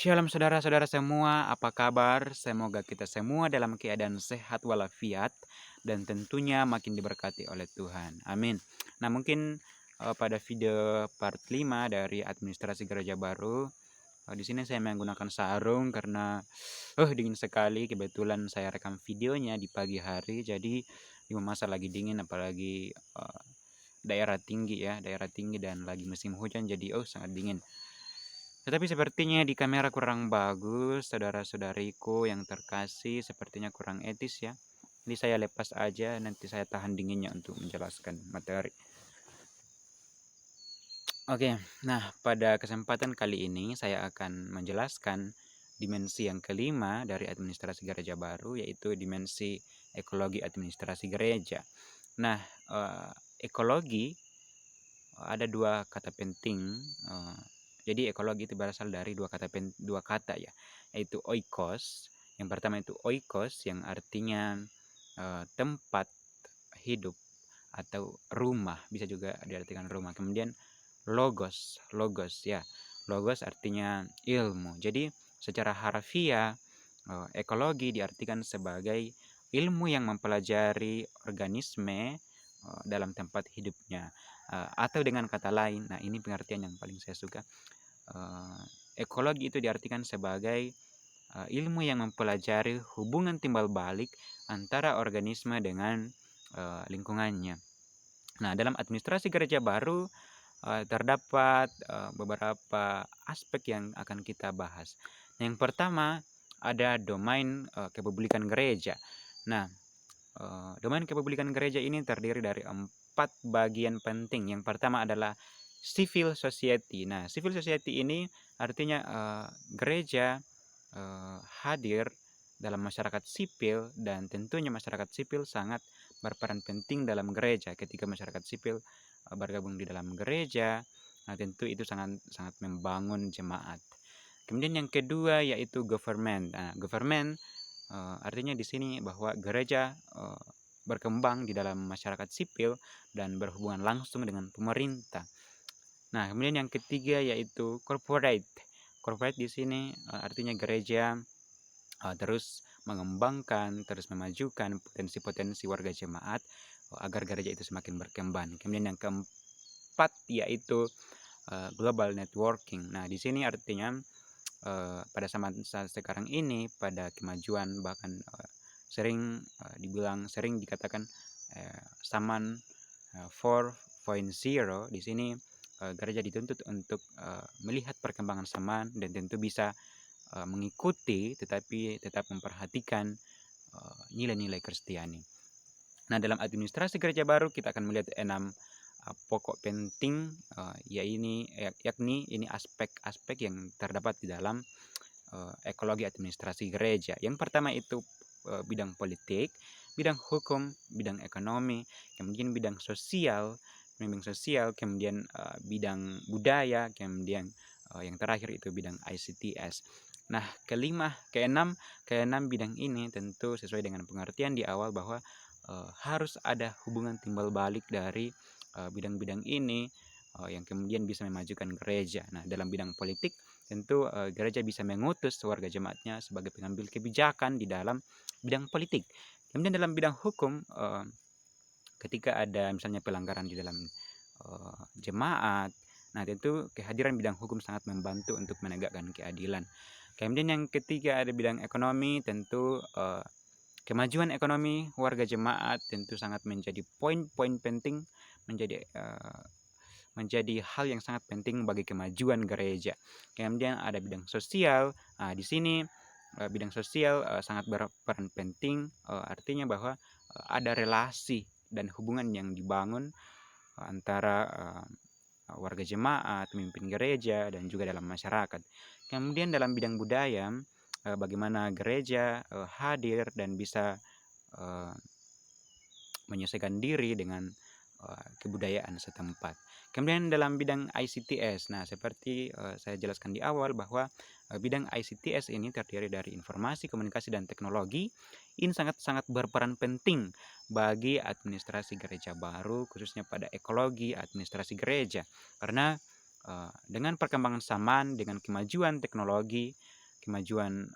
Shalom saudara-saudara semua, apa kabar? Semoga kita semua dalam keadaan sehat walafiat dan tentunya makin diberkati oleh Tuhan. Amin. Nah, mungkin pada video part 5 dari administrasi gereja baru, di sini saya menggunakan sarung karena dingin sekali. Kebetulan saya rekam videonya di pagi hari, jadi di masa lagi dingin apalagi daerah tinggi ya, daerah tinggi dan lagi musim hujan jadi sangat dingin. Tetapi sepertinya di kamera kurang bagus, saudara-saudariku yang terkasih, sepertinya kurang etis ya. Jadi saya lepas aja, nanti saya tahan dinginnya untuk menjelaskan materi. Oke, nah pada kesempatan kali ini saya akan menjelaskan dimensi yang kelima dari administrasi gereja baru, yaitu dimensi ekologi administrasi gereja. Nah, ekologi ada dua kata penting. eh, jadi ekologi itu berasal dari dua kata ya, yaitu oikos. Yang pertama itu oikos yang artinya tempat hidup atau rumah, bisa juga diartikan rumah. Kemudian logos, logos ya. Logos artinya ilmu. Jadi secara harfiah ekologi diartikan sebagai ilmu yang mempelajari organisme dalam tempat hidupnya. Atau dengan kata lain, nah ini pengertian yang paling saya suka. Ekologi itu diartikan sebagai ilmu yang mempelajari hubungan timbal balik antara organisme dengan lingkungannya. Nah, dalam administrasi gereja baru terdapat beberapa aspek yang akan kita bahas. Yang pertama ada domain kepemilikan gereja. Nah, domain kepemilikan gereja ini terdiri dari 4 bagian penting. Yang pertama adalah civil society. Nah, civil society ini artinya gereja hadir dalam masyarakat sipil, dan tentunya masyarakat sipil sangat berperan penting dalam gereja. Ketika masyarakat sipil bergabung di dalam gereja, nah tentu itu sangat sangat membangun jemaat. Kemudian yang kedua yaitu government. Nah, government artinya di sini bahwa gereja berkembang di dalam masyarakat sipil dan berhubungan langsung dengan pemerintah. Nah, kemudian yang ketiga yaitu corporate. Corporate di sini artinya gereja terus mengembangkan, terus memajukan potensi-potensi warga jemaat agar gereja itu semakin berkembang. Kemudian yang keempat yaitu global networking. Nah, di sini artinya pada saat sekarang ini, pada kemajuan, bahkan sering dikatakan zaman 4.0. Di sini gereja dituntut untuk melihat perkembangan zaman dan tentu bisa mengikuti, tetapi tetap memperhatikan nilai-nilai Kristiani. Nah, dalam administrasi gereja baru kita akan melihat 6 pokok penting, yakni ini aspek-aspek yang terdapat di dalam ekologi administrasi gereja. Yang pertama itu bidang politik, bidang hukum, bidang ekonomi, kemudian bidang sosial, kemudian bidang budaya, kemudian yang terakhir itu bidang ICTS. Nah, keenam bidang ini tentu sesuai dengan pengertian di awal bahwa harus ada hubungan timbal balik dari bidang-bidang ini yang kemudian bisa memajukan gereja. Nah, dalam bidang politik tentu gereja bisa mengutus warga jemaatnya sebagai pengambil kebijakan di dalam bidang politik. Kemudian dalam bidang hukum, ketika ada misalnya pelanggaran di dalam jemaat, nah tentu kehadiran bidang hukum sangat membantu untuk menegakkan keadilan. Kemudian yang ketiga ada bidang ekonomi, tentu kemajuan ekonomi warga jemaat tentu sangat menjadi poin-poin penting, menjadi hal yang sangat penting bagi kemajuan gereja. Kemudian ada bidang sosial. Di sini bidang sosial sangat berperan penting, artinya bahwa ada relasi dan hubungan yang dibangun antara warga jemaat, pemimpin gereja, dan juga dalam masyarakat. Kemudian dalam bidang budaya, bagaimana gereja hadir dan bisa menyesuaikan diri dengan kebudayaan setempat. Kemudian dalam bidang ICTS, nah seperti saya jelaskan di awal bahwa bidang ICTS ini terdiri dari informasi, komunikasi, dan teknologi. Ini sangat-sangat berperan penting bagi administrasi gereja baru, khususnya pada ekologi administrasi gereja. Karena dengan perkembangan zaman, dengan kemajuan teknologi, kemajuan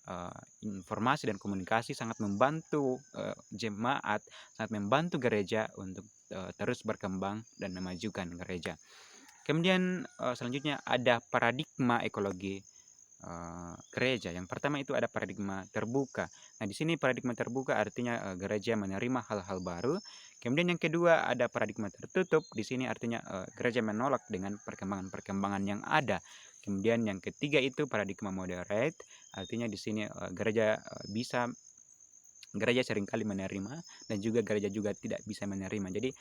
informasi dan komunikasi sangat membantu jemaat, sangat membantu gereja untuk terus berkembang dan memajukan gereja. Kemudian selanjutnya ada paradigma ekologi gereja. Yang pertama itu ada paradigma terbuka. Nah, di sini paradigma terbuka artinya gereja menerima hal-hal baru. Kemudian yang kedua ada paradigma tertutup. Di sini artinya gereja menolak dengan perkembangan-perkembangan yang ada. Kemudian yang ketiga itu paradigma moderate. Artinya di sini gereja seringkali menerima dan juga gereja juga tidak bisa menerima. Jadi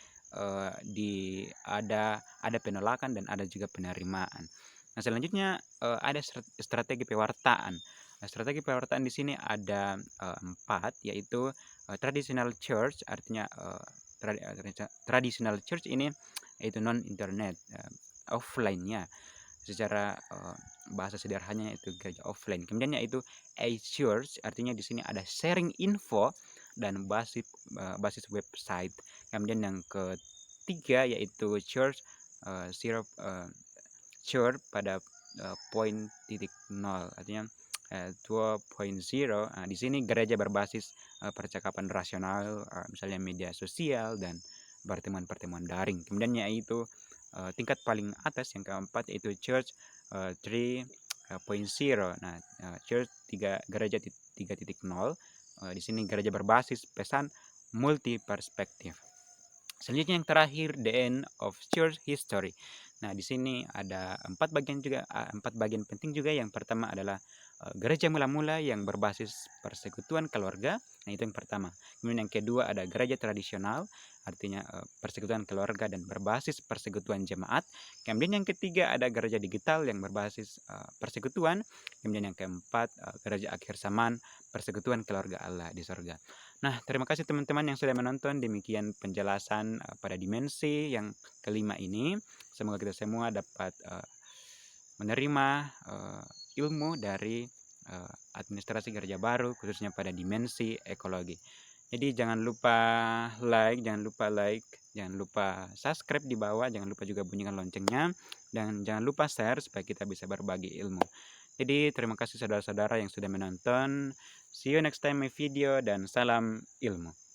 ada penolakan dan ada juga penerimaan. Nah, selanjutnya ada strategi pewartaan. Nah, strategi pewartaan di sini ada 4, yaitu traditional church, artinya traditional church ini yaitu non internet, offline-nya. Secara bahasa sederhananya itu gereja offline. Kemudian yaitu church, artinya di sini ada sharing info dan basis website. Kemudian yang ketiga yaitu church church pada point titik nol, artinya 2.0. Di sini gereja berbasis percakapan rasional, misalnya media sosial dan pertemuan-pertemuan daring. Kemudian yaitu tingkat paling atas yang keempat yaitu church 3.0. Nah, church gereja 3.0. Di sini gereja berbasis pesan multi perspektif. Selanjutnya yang terakhir, the end of church history. Nah, di sini ada 4 bagian penting juga. Yang pertama adalah gereja mula-mula yang berbasis persekutuan keluarga. Nah, itu yang pertama. Kemudian yang kedua ada gereja tradisional, artinya persekutuan keluarga dan berbasis persekutuan jemaat. Kemudian yang ketiga ada gereja digital yang berbasis persekutuan. Kemudian yang keempat gereja akhir zaman, persekutuan keluarga Allah di surga. Nah, terima kasih teman-teman yang sudah menonton. Demikian penjelasan pada dimensi yang kelima ini. Semoga kita semua dapat menerima ilmu dari administrasi gereja baru, khususnya pada dimensi ekologi. Jadi jangan lupa like, jangan lupa subscribe di bawah, jangan lupa juga bunyikan loncengnya, dan jangan lupa share supaya kita bisa berbagi ilmu. Jadi terima kasih saudara-saudara yang sudah menonton. See you next time my video dan salam ilmu.